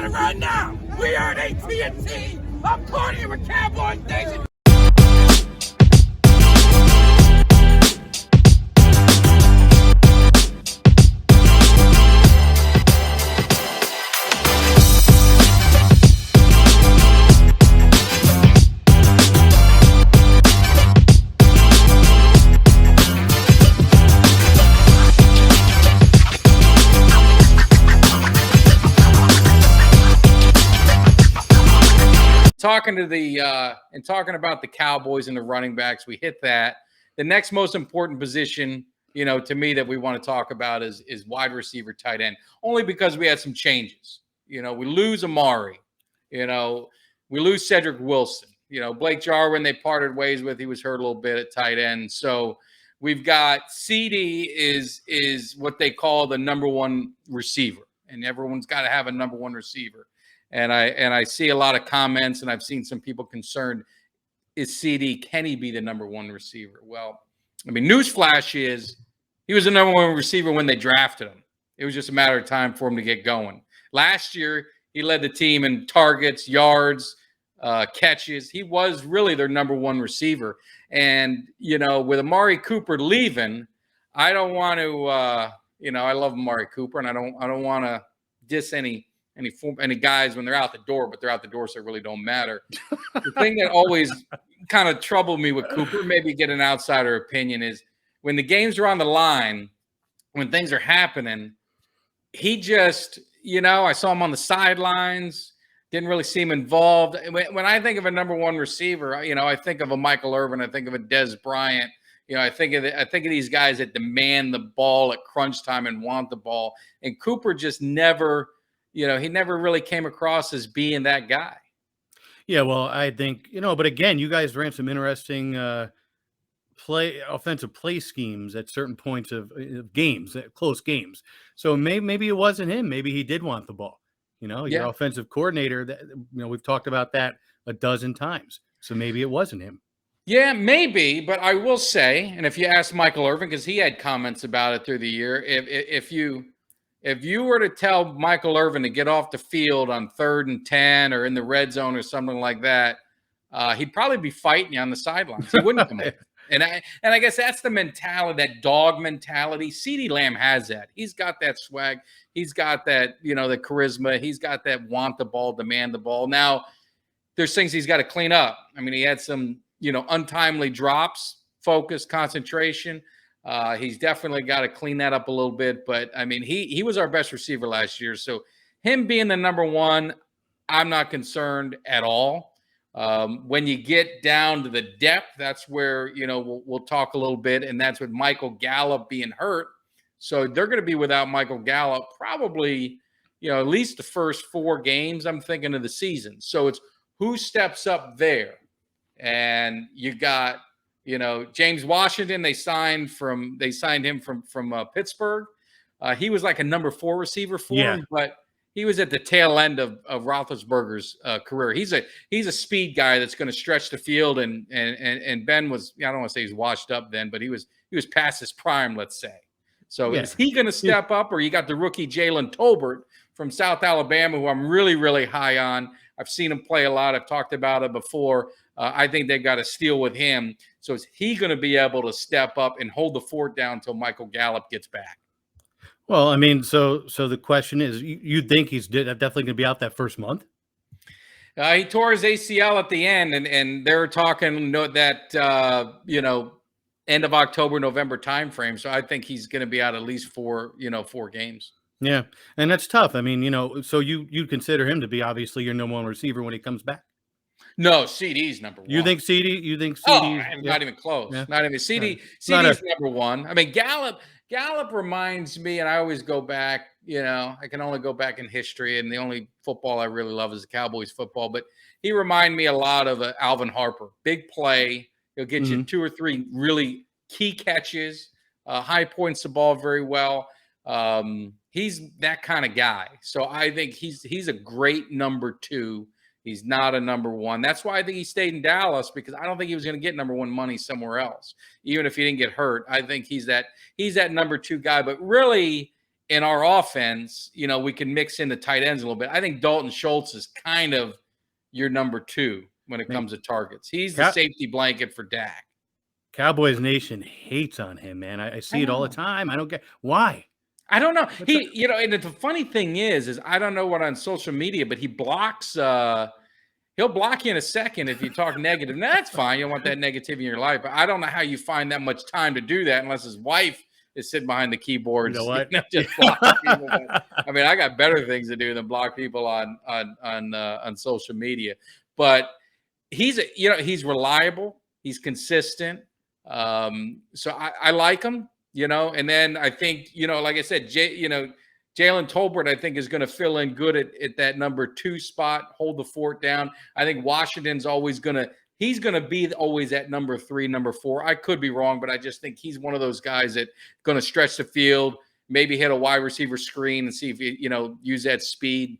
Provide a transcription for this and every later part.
about it right now. We are at AT&T. I'm calling you with Cowboys Nation. Talking about the Cowboys and the running backs, we hit that. The next most important position, to me that we want to talk about is wide receiver, tight end, only because we had some changes. We lose Amari, we lose Cedric Wilson, Blake Jarwin, they parted ways with. He was hurt a little bit at tight end. So we've got CD is what they call the number one receiver, and everyone's got to have a number one receiver. And I see a lot of comments, and I've seen some people concerned, is CD, can he be the number one receiver? Well, newsflash is he was the number one receiver when they drafted him. It was just a matter of time for him to get going. Last year, he led the team in targets, yards, catches. He was really their number one receiver. And, with Amari Cooper leaving, I don't want to, I love Amari Cooper, and I don't want to diss any guys when they're out the door, but they're out the door, so it really don't matter. The thing that always kind of troubled me with Cooper, maybe get an outsider opinion, is when the games are on the line, when things are happening, he just, I saw him on the sidelines, didn't really seem involved. When I think of a number one receiver, I think of a Michael Irvin, I think of a Des Bryant. I think of these guys that demand the ball at crunch time and want the ball. And Cooper just never, he never really came across as being that guy. Yeah, well, I think, but again, you guys ran some interesting offensive play schemes at certain points of games, close games. So maybe it wasn't him. Maybe he did want the ball. Your offensive coordinator, that we've talked about that a dozen times. So maybe it wasn't him. Yeah, maybe. But I will say, and if you ask Michael Irvin, because he had comments about it through the year, if you were to tell Michael Irvin to get off the field on 3rd and 10 or in the red zone or something like that, he'd probably be fighting you on the sidelines. He wouldn't come up. And I guess that's the mentality, that dog mentality. CeeDee Lamb has that. He's got that swag. He's got that, the charisma. He's got that want the ball, demand the ball. Now, there's things he's got to clean up. He had some, untimely drops, focus, concentration. He's definitely got to clean that up a little bit. But, he was our best receiver last year. So him being the number one, I'm not concerned at all. When you get down to the depth, that's where, we'll talk a little bit. And that's with Michael Gallup being hurt. So they're going to be without Michael Gallup probably, at least the first 4 games, I'm thinking, of the season. So it's who steps up there. And you got, James Washington, they signed him from Pittsburgh. He was like a number 4 receiver for him, but he was at the tail end of Roethlisberger's career. He's a speed guy that's going to stretch the field. And Ben was, I don't want to say he's washed up then, but he was past his prime, let's say. So is he going to step up, or you got the rookie Jalen Tolbert from South Alabama, who I'm really, really high on. I've seen him play a lot. I've talked about it before. I think they've got to steal with him. So is he going to be able to step up and hold the fort down until Michael Gallup gets back? Well, so the question is, you think he's definitely going to be out that first month? He tore his ACL at the end, and they're talking that end of October, November timeframe. So I think he's going to be out at least 4 games. Yeah, and that's tough. So you consider him to be obviously your number one receiver when he comes back? No, CD's number 1. You think CD? Not even close. Yeah. Not even CD. CD's number 1. Gallup reminds me, and I always go back, I can only go back in history, and the only football I really love is the Cowboys football, but he reminded me a lot of Alvin Harper. Big play. He'll get you 2 or 3 really key catches, high points the ball very well. He's that kind of guy. So I think he's a great number 2. He's not a number 1. That's why I think he stayed in Dallas, because I don't think he was going to get number 1 money somewhere else. Even if he didn't get hurt, I think he's that number 2 guy. But really, in our offense, we can mix in the tight ends a little bit. I think Dalton Schultz is kind of your number 2 when it comes to targets. He's the safety blanket for Dak. Cowboys Nation hates on him, man. I see it all the time. I don't get why. I don't know. And the funny thing is I don't know what on social media, but he blocks. He'll block you in a second if you talk negative. Now, that's fine. You don't want that negativity in your life, but I don't know how you find that much time to do that unless his wife is sitting behind the keyboards. You know what? Just block people. I mean, I got better things to do than block people on social media. But he's reliable. He's consistent. So I like him. And then I think, like I said, Jalen Tolbert, I think, is going to fill in good at that number 2 spot, hold the fort down. I think Washington's always he's going to be always at number 3, number 4. I could be wrong, but I just think he's one of those guys that going to stretch the field, maybe hit a wide receiver screen and see if use that speed,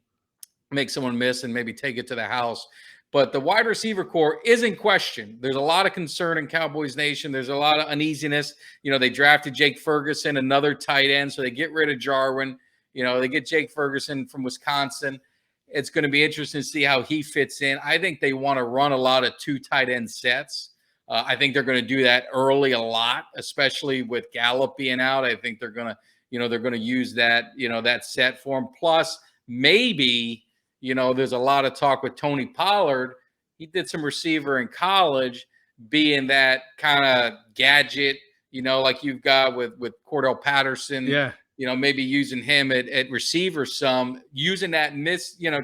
make someone miss and maybe take it to the house. But the wide receiver core is in question. There's a lot of concern in Cowboys Nation. There's a lot of uneasiness. They drafted Jake Ferguson, another tight end, so they get rid of Jarwin. They get Jake Ferguson from Wisconsin. It's going to be interesting to see how he fits in. I think they want to run a lot of 2 tight end sets. I think they're going to do that early a lot, especially with Gallup being out. I think they're going to use that, that set for him. Plus, maybe, there's a lot of talk with Tony Pollard. He did some receiver in college, being that kind of gadget, like you've got with Cordell Patterson. Yeah. Maybe using him at receiver some, using that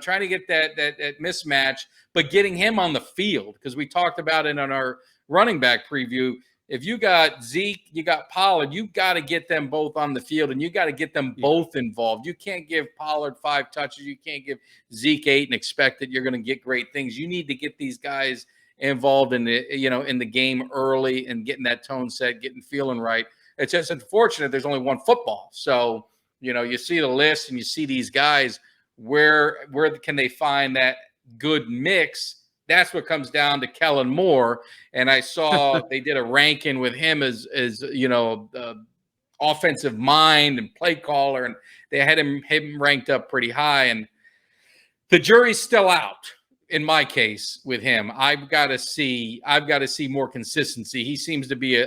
trying to get that mismatch, but getting him on the field, because we talked about it on our running back preview. If you got Zeke, you got Pollard, you got to get them both on the field, and you got to get them both involved. You can't give Pollard 5 touches. You can't give Zeke 8 and expect that you're going to get great things. You need to get these guys involved in the game early and getting that tone set, getting feeling right. It's just unfortunate there's only one football. So, you see the list and you see these guys, where can they find that good mix? That's what comes down to Kellen Moore. And I saw they did a ranking with him as offensive mind and play caller, and they had him ranked up pretty high. And the jury's still out in my case with him. I've got to see more consistency. He seems to be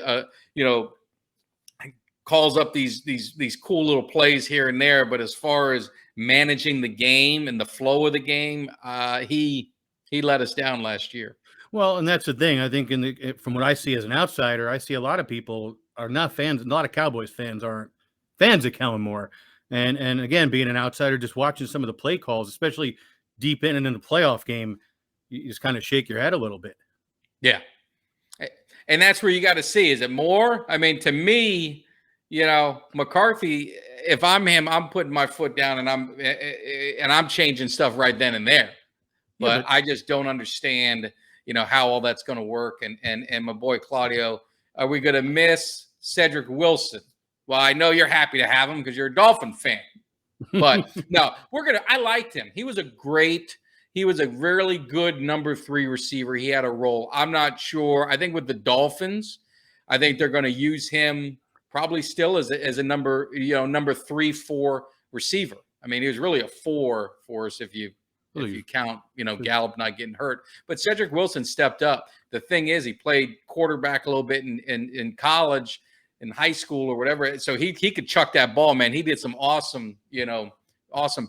calls up these cool little plays here and there, but as far as managing the game and the flow of the game, he let us down last year. Well, and that's the thing. I think from what I see as an outsider, I see a lot of people are not fans. A lot of Cowboys fans aren't fans of Kellen Moore. And again, being an outsider, just watching some of the play calls, especially deep in and in the playoff game, you just kind of shake your head a little bit. Yeah. And that's where you got to see, is it Moore? I mean, to me, McCarthy, if I'm him, I'm putting my foot down and I'm changing stuff right then and there. But I just don't understand, how all that's going to work. And my boy Claudio, are we going to miss Cedric Wilson? Well, I know you're happy to have him because you're a Dolphin fan. But no, I liked him. He was a really good number 3 receiver. He had a role. I'm not sure. I think with the Dolphins, I think they're going to use him probably still as a number 3-4 receiver. I mean, he was really a 4 for us if you count, Gallup not getting hurt. But Cedric Wilson stepped up. The thing is, he played quarterback a little bit in college, in high school or whatever. So he could chuck that ball, man. He did some awesome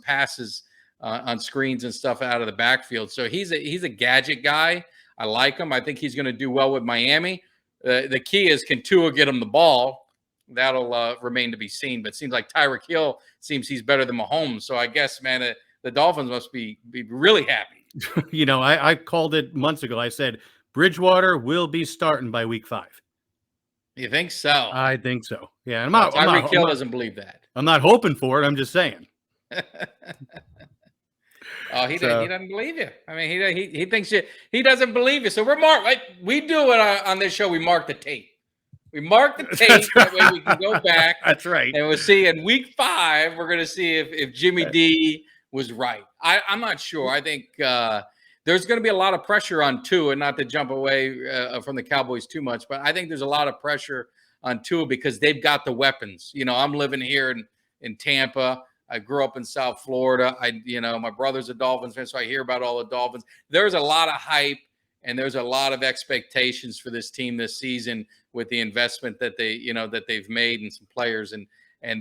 passes on screens and stuff out of the backfield. So he's a gadget guy. I like him. I think he's going to do well with Miami. The key is, can Tua get him the ball? That'll remain to be seen. But it seems like Tyreek Hill he's better than Mahomes. So I guess, man, the Dolphins must be really happy. I called it months ago. I said Bridgewater will be starting by week 5. You think so? I think so. Yeah. Tyreek Hill doesn't believe that. I'm not hoping for it. I'm just saying. Oh, he doesn't believe you. I mean, he thinks he doesn't believe you. So we do it on this show. We mark the tape. We mark the tape. That way we can go back. That's right. And we'll see in week 5, we're going to see if Jimmy D was right. I'm not sure. I think there's going to be a lot of pressure on Tua, and not to jump away from the Cowboys too much, but I think there's a lot of pressure on Tua because they've got the weapons. I'm living here in Tampa. I grew up in South Florida. My brother's a Dolphins fan, so I hear about all the Dolphins. There's a lot of hype and there's a lot of expectations for this team this season with the investment that they've made in some players, and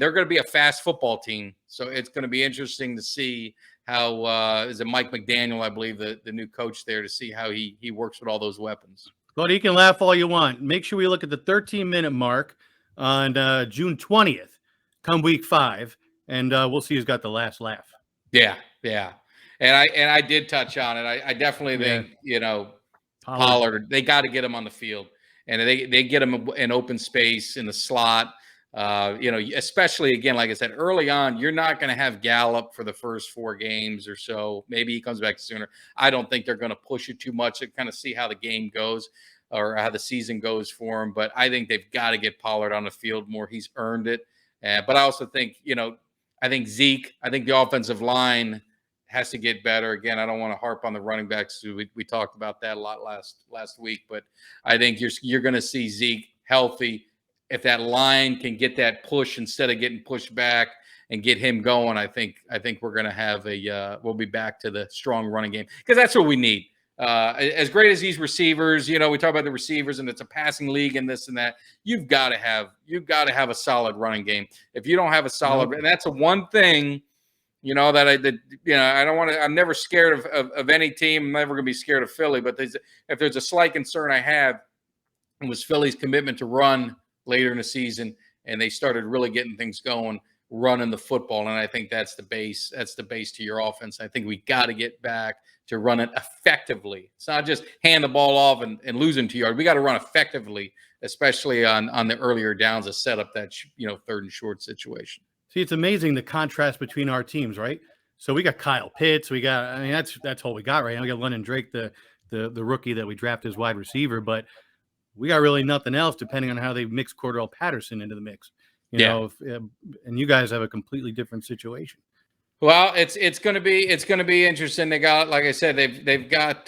they're going to be a fast football team. So it's going to be interesting to see how is it Mike McDaniel, I believe, the new coach there, to see how he works with all those weapons. Well, you can laugh all you want. Make sure we look at the 13-minute mark on June 20th, come week 5, and we'll see who's got the last laugh. Yeah. And I did touch on it. I definitely think, Pollard, they got to get him on the field, and they get him in open space in the slot. Especially, again, like I said, early on, you're not going to have Gallup for the first 4 games or so. Maybe he comes back sooner. I don't think they're going to push it too much to kind of see how the game goes or how the season goes for him. But I think they've got to get Pollard on the field more. He's earned it. But I also think, I think Zeke, I think the offensive line has to get better. Again, I don't want to harp on the running backs. We talked about that a lot last week. But I think you're going to see Zeke healthy. If that line can get that push instead of getting pushed back and get him going, I think we're going to have we'll be back to the strong running game, because that's what we need. As great as these receivers, we talk about the receivers and it's a passing league and this and that. You've got to have a solid running game. If you don't have a solid, and that's a one thing, that I don't want to. I'm never scared of any team. I'm never going to be scared of Philly. But if there's a slight concern I have, it was Philly's commitment to run later in the season, and they started really getting things going, running the football. And I think that's the base. That's the base to your offense. I think we got to get back to run it effectively. It's not just hand the ball off and losing 2 yards. We got to run effectively, especially on the earlier downs to set up that, third and short situation. See, it's amazing the contrast between our teams, right? So we got Kyle Pitts. That's all we got right now. We got London Drake, the rookie that we drafted as wide receiver, but we got really nothing else, depending on how they mix Cordell Patterson into the mix. And you guys have a completely different situation. Well, it's going to be interesting. They got, like I said, they've got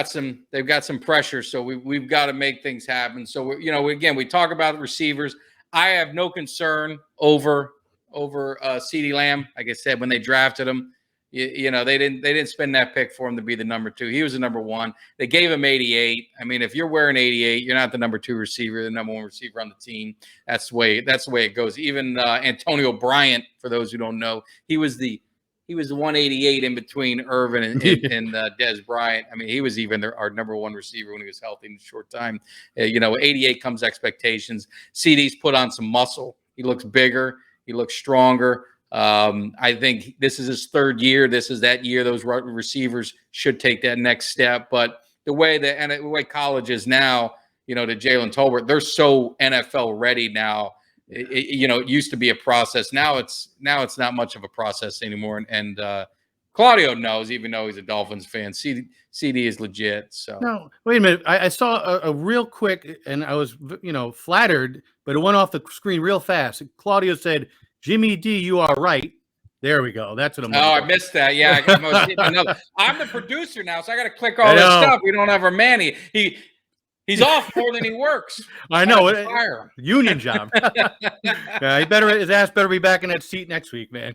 some pressure, so we've got to make things happen. So we talk about the receivers. I have no concern over CeeDee Lamb. Like I said, when they drafted him, they didn't spend that pick for him to be the number 2. He was the number 1. They gave him 88. I mean, if you're wearing 88, you're not the number 2 receiver, the number 1 receiver on the team. That's the way it goes. Even Antonio Bryant, for those who don't know, he was the 188 in between Irvin and Dez Bryant. I mean, he was even our number 1 receiver when he was healthy in a short time. 88 comes expectations. CD's put on some muscle. He looks bigger. He looks stronger. I think this is his 3rd year. This is that year those receivers should take that next step. But the way college is now, to Jalen Tolbert, they're so NFL ready now. It used to be a process. Now it's not much of a process anymore. And Claudio knows, even though he's a Dolphins fan, CD is legit. So no, wait a minute. I saw a real quick, and I was flattered, but it went off the screen real fast. Claudio said, "Jimmy D, you are right." There we go. That's what I'm. I missed that. Yeah, I'm the producer now, so I got to click all this stuff. We don't have our man. He's off more than he works. I know. Union job. His ass better be back in that seat next week, man.